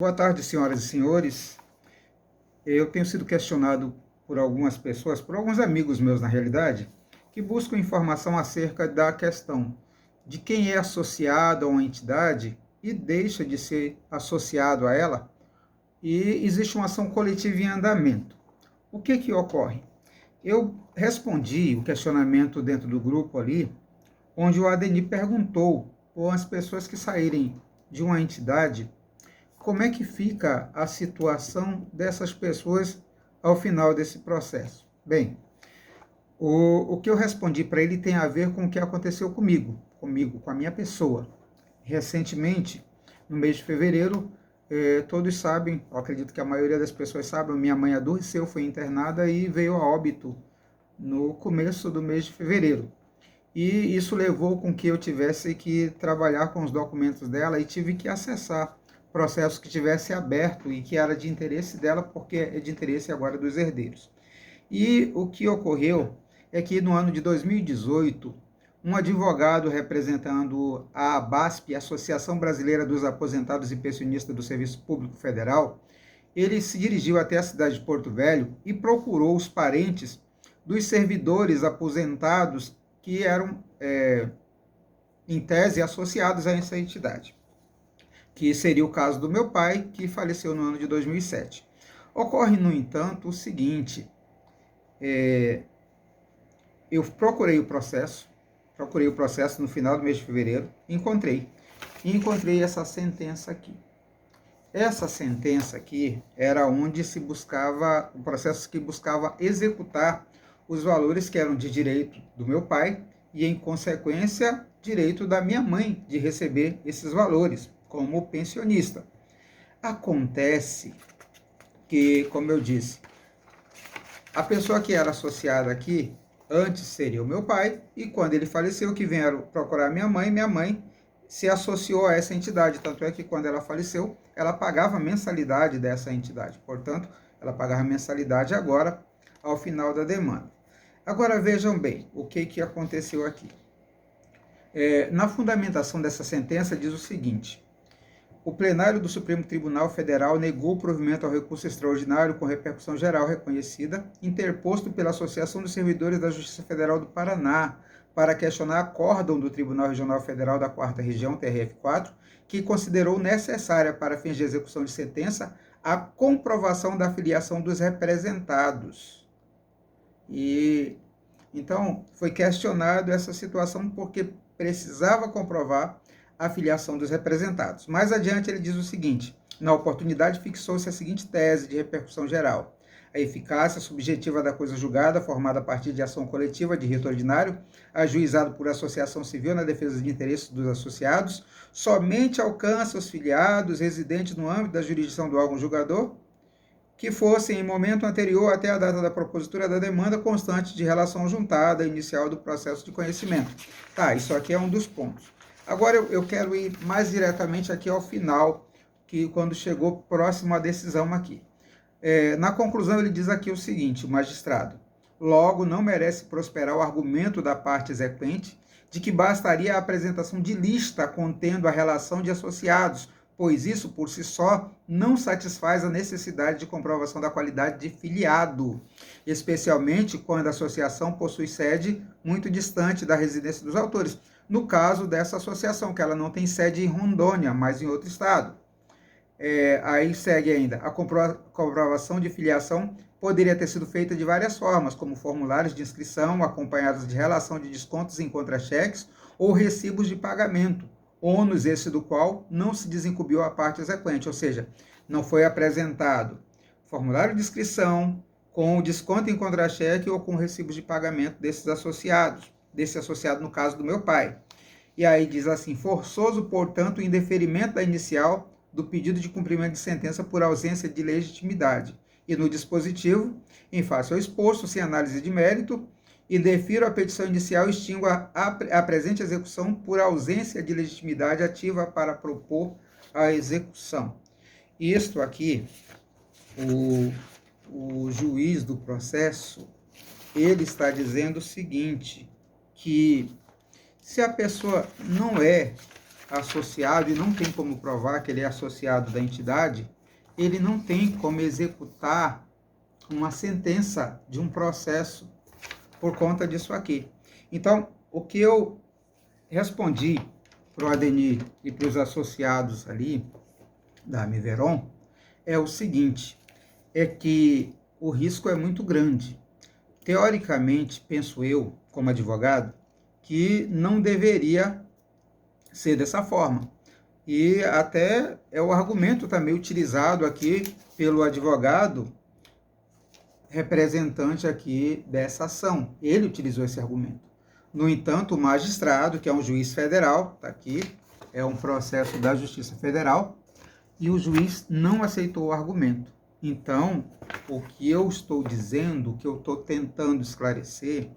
Boa tarde, senhoras e senhores. Eu tenho sido questionado por algumas pessoas, por alguns amigos meus, na realidade, que buscam informação acerca da questão de quem é associado a uma entidade e deixa de ser associado a ela, e existe uma ação coletiva em andamento. O que ocorre? Eu respondi o questionamento dentro do grupo ali, onde o Adeni perguntou para as pessoas que saírem de uma entidade como é que fica a situação dessas pessoas ao final desse processo. Bem, o que eu respondi para ele tem a ver com o que aconteceu comigo, com a minha pessoa. Recentemente, no mês de fevereiro, todos sabem, eu acredito que a maioria das pessoas sabem, minha mãe adoeceu, foi internada e veio a óbito no começo do mês de fevereiro. E isso levou com que eu tivesse que trabalhar com os documentos dela e tive que acessar processo que tivesse aberto e que era de interesse dela, porque é de interesse agora dos herdeiros. E o que ocorreu é que no ano de 2018, um advogado representando a ABASP, Associação Brasileira dos Aposentados e Pensionistas do Serviço Público Federal, ele se dirigiu até a cidade de Porto Velho e procurou os parentes dos servidores aposentados que eram, em tese, associados a essa entidade, que seria o caso do meu pai, que faleceu no ano de 2007. Ocorre, no entanto, o seguinte, eu procurei o processo no final do mês de fevereiro, encontrei essa sentença aqui. Essa sentença aqui era onde se buscava, o processo que buscava executar os valores que eram de direito do meu pai e, em consequência, direito da minha mãe de receber esses valores como pensionista. Acontece que, como eu disse, a pessoa que era associada aqui antes seria o meu pai, e quando ele faleceu, que vieram procurar minha mãe se associou a essa entidade, tanto é que quando ela faleceu, ela pagava a mensalidade dessa entidade, portanto, ela pagava a mensalidade agora, ao final da demanda. Agora vejam bem o que aconteceu aqui. Na fundamentação dessa sentença diz o seguinte: o plenário do Supremo Tribunal Federal negou o provimento ao recurso extraordinário com repercussão geral reconhecida, interposto pela Associação dos Servidores da Justiça Federal do Paraná, para questionar acórdão do Tribunal Regional Federal da 4ª Região, TRF4, que considerou necessária para fins de execução de sentença a comprovação da filiação dos representados. E então foi questionado essa situação porque precisava comprovar a filiação dos representados. Mais adiante ele diz o seguinte: na oportunidade fixou-se a seguinte tese de repercussão geral: a eficácia subjetiva da coisa julgada, formada a partir de ação coletiva de rito ordinário, ajuizado por associação civil na defesa de interesses dos associados, somente alcança os filiados residentes no âmbito da jurisdição do órgão julgador, que fossem em momento anterior até a data da propositura da demanda constante de relação juntada inicial do processo de conhecimento. Tá, isso aqui é um dos pontos. Agora eu quero ir mais diretamente aqui ao final, que quando chegou próximo à decisão aqui. Na conclusão ele diz aqui o seguinte, o magistrado: logo não merece prosperar o argumento da parte exequente de que bastaria a apresentação de lista contendo a relação de associados, pois isso por si só não satisfaz a necessidade de comprovação da qualidade de filiado, especialmente quando a associação possui sede muito distante da residência dos autores. No caso dessa associação, que ela não tem sede em Rondônia, mas em outro estado. Aí segue ainda: a comprovação de filiação poderia ter sido feita de várias formas, como formulários de inscrição acompanhados de relação de descontos em contra-cheques ou recibos de pagamento, ônus esse do qual não se desincumbiu a parte exequente, ou seja, não foi apresentado formulário de inscrição com desconto em contra-cheque ou com recibos de pagamento desses associados, desse associado no caso do meu pai. E aí diz assim: forçoso, portanto, o indeferimento da inicial do pedido de cumprimento de sentença por ausência de legitimidade. E no dispositivo, em face ao exposto, sem análise de mérito, e defiro a petição inicial e extingo a presente execução por ausência de legitimidade ativa para propor a execução. Isto aqui, o juiz do processo, ele está dizendo o seguinte, que se a pessoa não é associado e não tem como provar que ele é associado da entidade, ele não tem como executar uma sentença de um processo por conta disso aqui. Então, o que eu respondi para o Adenir e para os associados ali da Miveron é o seguinte, é que o risco é muito grande. Teoricamente, penso eu, como advogado, que não deveria ser dessa forma. E até é o argumento também utilizado aqui pelo advogado representante aqui dessa ação. Ele utilizou esse argumento. No entanto, o magistrado, que é um juiz federal, está aqui, é um processo da Justiça Federal, e o juiz não aceitou o argumento. Então, o que eu estou dizendo, o que eu estou tentando esclarecer,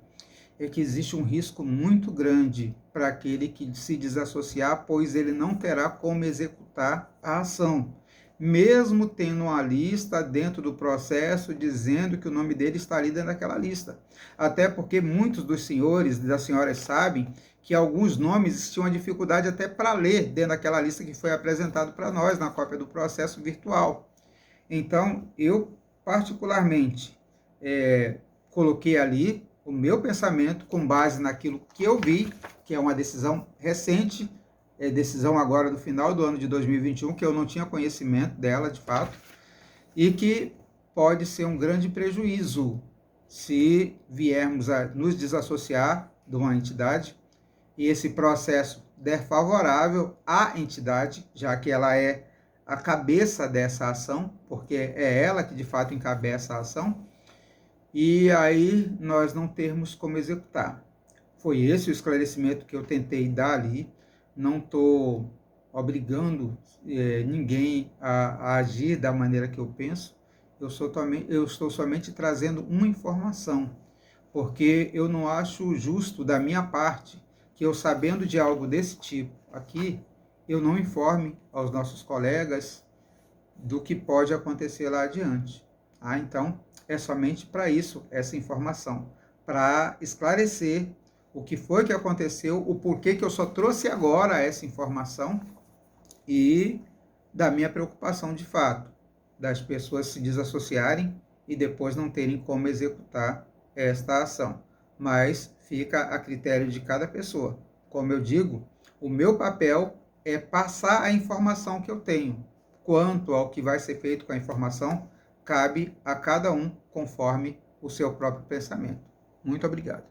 é que existe um risco muito grande para aquele que se desassociar, pois ele não terá como executar a ação, mesmo tendo uma lista dentro do processo dizendo que o nome dele está ali dentro daquela lista. Até porque muitos dos senhores e das senhoras sabem que alguns nomes tinham dificuldade até para ler dentro daquela lista que foi apresentado para nós na cópia do processo virtual. Então, eu particularmente coloquei ali o meu pensamento com base naquilo que eu vi, que é uma decisão recente, decisão agora do final do ano de 2021, que eu não tinha conhecimento dela de fato, e que pode ser um grande prejuízo se viermos a nos desassociar de uma entidade e esse processo der favorável à entidade, já que ela é a cabeça dessa ação, porque é ela que de fato encabeça a ação, e aí nós não termos como executar. Foi esse o esclarecimento que eu tentei dar ali. Não estou obrigando ninguém a agir da maneira que eu penso. Eu estou somente trazendo uma informação, porque eu não acho justo da minha parte que eu, sabendo de algo desse tipo aqui, eu não informe aos nossos colegas do que pode acontecer lá adiante. Então, é somente para isso essa informação, para esclarecer o que foi que aconteceu, o porquê que eu só trouxe agora essa informação e da minha preocupação de fato, das pessoas se desassociarem e depois não terem como executar esta ação. Mas fica a critério de cada pessoa. Como eu digo, o meu papel é passar a informação que eu tenho. Quanto ao que vai ser feito com a informação, cabe a cada um conforme o seu próprio pensamento. Muito obrigado.